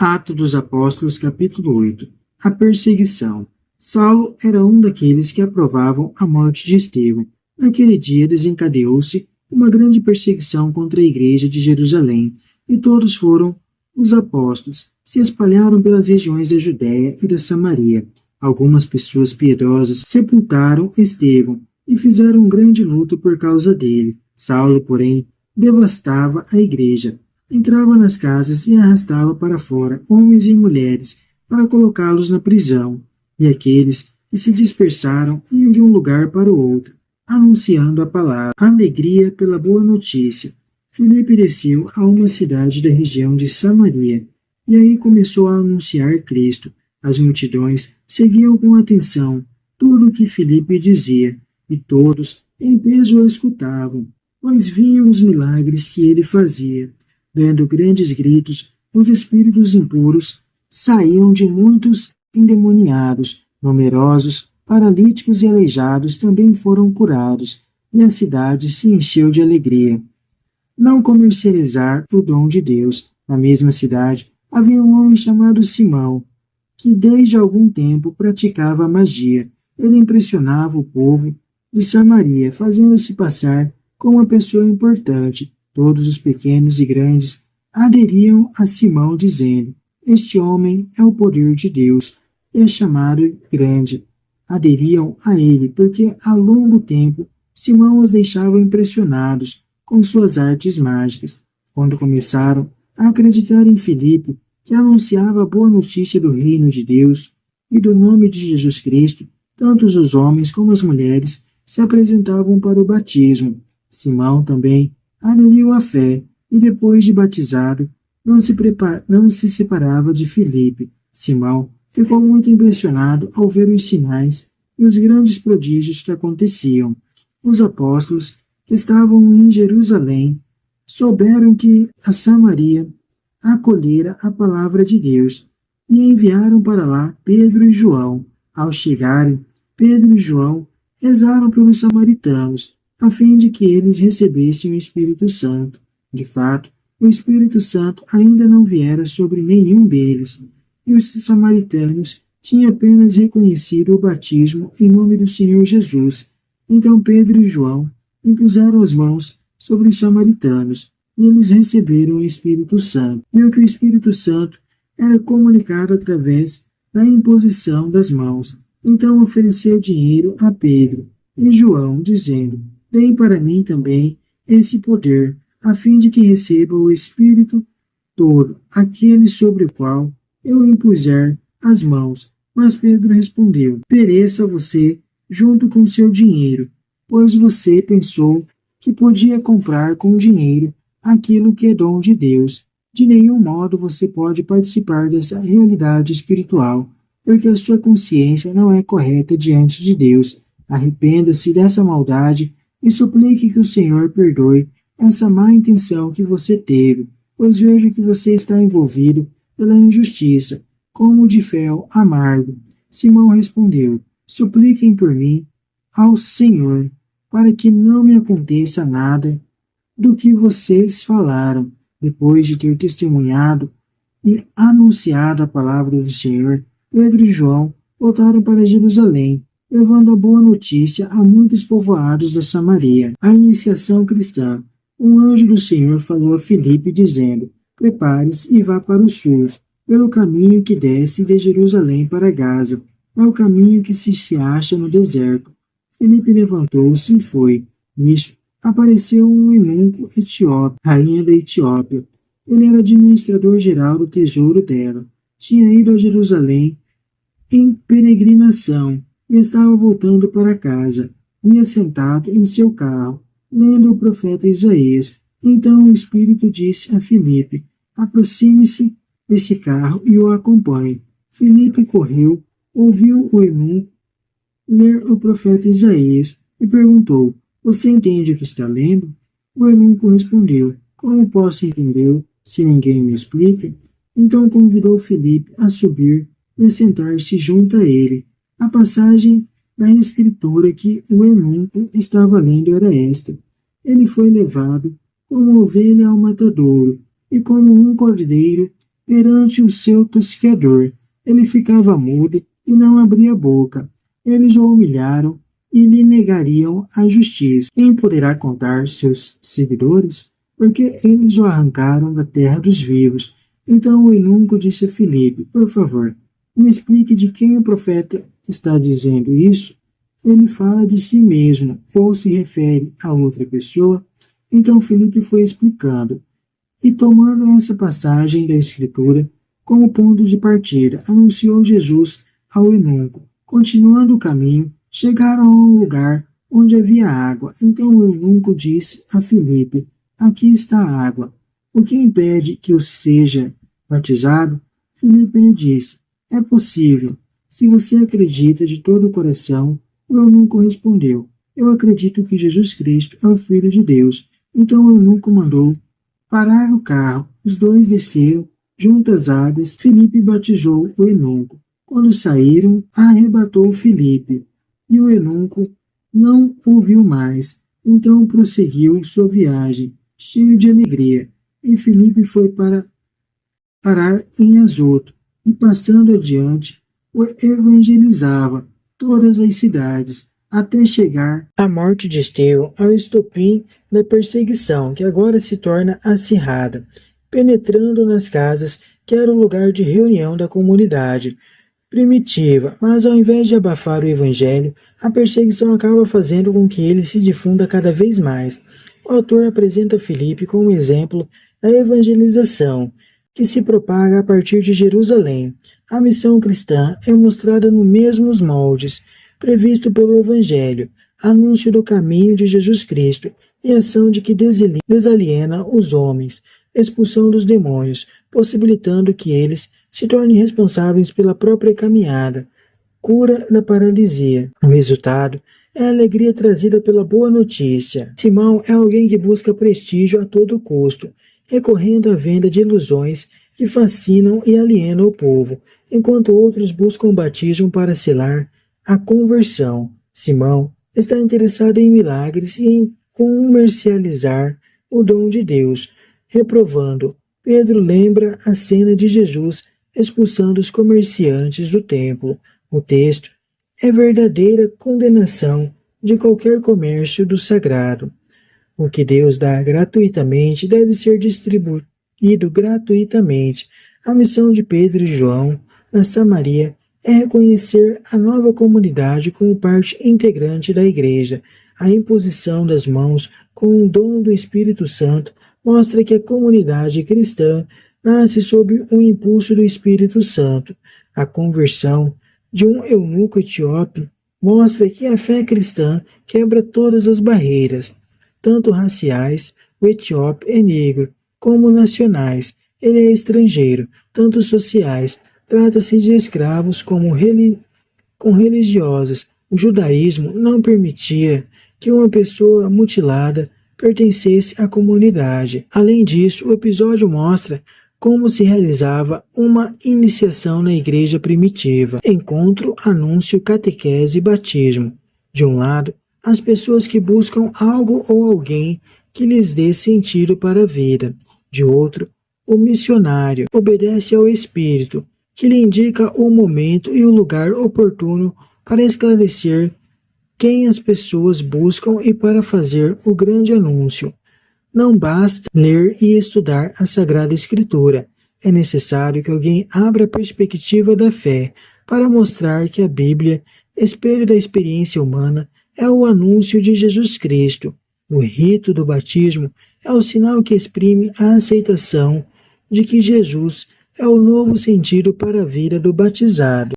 Atos dos Apóstolos, capítulo 8. A perseguição. Saulo era um daqueles que aprovavam a morte de Estevão. Naquele dia desencadeou-se uma grande perseguição contra a igreja de Jerusalém, e todos foram os apóstolos. Se espalharam pelas regiões da Judéia e da Samaria. Algumas pessoas piedosas sepultaram Estevão e fizeram um grande luto por causa dele. Saulo, porém, devastava a igreja. Entrava nas casas e arrastava para fora homens e mulheres para colocá-los na prisão. E aqueles que se dispersaram iam de um lugar para o outro, anunciando a palavra. Alegria pela boa notícia. Filipe desceu a uma cidade da região de Samaria, e aí começou a anunciar Cristo. As multidões seguiam com atenção tudo o que Filipe dizia, e todos em peso o escutavam, pois viam os milagres que ele fazia. Dando grandes gritos, os espíritos impuros saíam de muitos endemoniados. Numerosos paralíticos e aleijados também foram curados, e a cidade se encheu de alegria. Não comercializar o dom de Deus. Na mesma cidade havia um homem chamado Simão, que desde algum tempo praticava magia. Ele impressionava o povo de Samaria, fazendo-se passar como uma pessoa importante. Todos os pequenos e grandes aderiam a Simão, dizendo: este homem é o poder de Deus, e é chamado grande. Aderiam a ele, porque há longo tempo Simão os deixava impressionados com suas artes mágicas. Quando começaram a acreditar em Filipe, que anunciava a boa notícia do reino de Deus e do nome de Jesus Cristo, tanto os homens como as mulheres se apresentavam para o batismo. Simão também aderiu à fé, e depois de batizado, não se separava de Filipe. Simão ficou muito impressionado ao ver os sinais e os grandes prodígios que aconteciam. Os apóstolos que estavam em Jerusalém souberam que a Samaria acolhera a palavra de Deus e enviaram para lá Pedro e João. Ao chegarem, Pedro e João rezaram pelos samaritanos, a fim de que eles recebessem o Espírito Santo. De fato, o Espírito Santo ainda não viera sobre nenhum deles, e os samaritanos tinham apenas reconhecido o batismo em nome do Senhor Jesus. Então Pedro e João impuseram as mãos sobre os samaritanos, e eles receberam o Espírito Santo. Viu que o Espírito Santo era comunicado através da imposição das mãos. Então ofereceu dinheiro a Pedro e João, dizendo: dei para mim também esse poder, a fim de que receba o Espírito todo, aquele sobre o qual eu impuser as mãos. Mas Pedro respondeu: pereça você junto com seu dinheiro, pois você pensou que podia comprar com dinheiro aquilo que é dom de Deus. De nenhum modo você pode participar dessa realidade espiritual, porque a sua consciência não é correta diante de Deus. Arrependa-se dessa maldade e suplique que o Senhor perdoe essa má intenção que você teve, pois vejo que você está envolvido pela injustiça, como de fel amargo. Simão respondeu: supliquem por mim ao Senhor, para que não me aconteça nada do que vocês falaram. Depois de ter testemunhado e anunciado a palavra do Senhor, Pedro e João voltaram para Jerusalém, levando a boa notícia a muitos povoados da Samaria. A iniciação cristã. Um anjo do Senhor falou a Filipe, dizendo: prepare-se e vá para o sul, pelo caminho que desce de Jerusalém para Gaza. É o caminho que se acha no deserto. Filipe levantou-se e foi. Nisso, apareceu um eunuco etíope, rainha da Etiópia. Ele era administrador-geral do tesouro dela. Tinha ido a Jerusalém em peregrinação e estava voltando para casa. Ia sentado em seu carro, lendo o profeta Isaías. Então o Espírito disse a Filipe: aproxime-se desse carro e o acompanhe. Filipe correu, ouviu o eunuco ler o profeta Isaías e perguntou: você entende o que está lendo? O eunuco respondeu: como posso entender se ninguém me explica? Então convidou Filipe a subir e a sentar-se junto a ele. A passagem da escritura que o eunuco estava lendo era esta: ele foi levado como ovelha ao matadouro, e como um cordeiro perante o seu tosqueador. Ele ficava mudo e não abria a boca. Eles o humilharam e lhe negariam a justiça. Quem poderá contar seus seguidores? Porque eles o arrancaram da terra dos vivos. Então o eunuco disse a Filipe: por favor, me explique de quem o profeta está dizendo isso. Ele fala de si mesmo ou se refere a outra pessoa? Então Filipe foi explicando. E tomando essa passagem da Escritura como ponto de partida, anunciou Jesus ao eunuco. Continuando o caminho, chegaram a um lugar onde havia água. Então o eunuco disse a Filipe: aqui está a água. O que impede que eu seja batizado? Filipe lhe disse: é possível, se você acredita de todo o coração. O eunuco respondeu: eu acredito que Jesus Cristo é o Filho de Deus. Então o eunuco mandou parar o carro. Os dois desceram junto às águas. Filipe batizou o eunuco. Quando saíram, arrebatou Filipe, e o eunuco não o viu mais. Então prosseguiu sua viagem, cheio de alegria. E Filipe foi para parar em Azoto, e passando adiante, o evangelizava todas as cidades, até chegar à morte de Estevão, ao estopim da perseguição, que agora se torna acirrada, penetrando nas casas, que era o lugar de reunião da comunidade primitiva. Mas ao invés de abafar o evangelho, a perseguição acaba fazendo com que ele se difunda cada vez mais. O autor apresenta Filipe como exemplo da evangelização, que se propaga a partir de Jerusalém. A missão cristã é mostrada nos mesmos moldes previsto pelo Evangelho, anúncio do caminho de Jesus Cristo e ação de que desaliena os homens, expulsão dos demônios, possibilitando que eles se tornem responsáveis pela própria caminhada, cura da paralisia. O resultado é a alegria trazida pela boa notícia. Simão é alguém que busca prestígio a todo custo, recorrendo à venda de ilusões que fascinam e alienam o povo, enquanto outros buscam o batismo para selar a conversão. Simão está interessado em milagres e em comercializar o dom de Deus, reprovando. Pedro lembra a cena de Jesus expulsando os comerciantes do templo. O texto é verdadeira condenação de qualquer comércio do sagrado. O que Deus dá gratuitamente deve ser distribuído gratuitamente. A missão de Pedro e João na Samaria é reconhecer a nova comunidade como parte integrante da Igreja. A imposição das mãos com o dom do Espírito Santo mostra que a comunidade cristã nasce sob o impulso do Espírito Santo. A conversão de um eunuco etíope mostra que a fé cristã quebra todas as barreiras, tanto raciais, o etíope é negro, como nacionais, ele é estrangeiro, tanto sociais, trata-se de escravos como religiosos. O judaísmo não permitia que uma pessoa mutilada pertencesse à comunidade. Além disso, o episódio mostra como se realizava uma iniciação na igreja primitiva. Encontro, anúncio, catequese e batismo. De um lado, as pessoas que buscam algo ou alguém que lhes dê sentido para a vida. De outro, o missionário obedece ao Espírito, que lhe indica o momento e o lugar oportuno para esclarecer quem as pessoas buscam e para fazer o grande anúncio. Não basta ler e estudar a Sagrada Escritura. É necessário que alguém abra a perspectiva da fé para mostrar que a Bíblia, espelho da experiência humana, é o anúncio de Jesus Cristo. O rito do batismo é o sinal que exprime a aceitação de que Jesus é o novo sentido para a vida do batizado.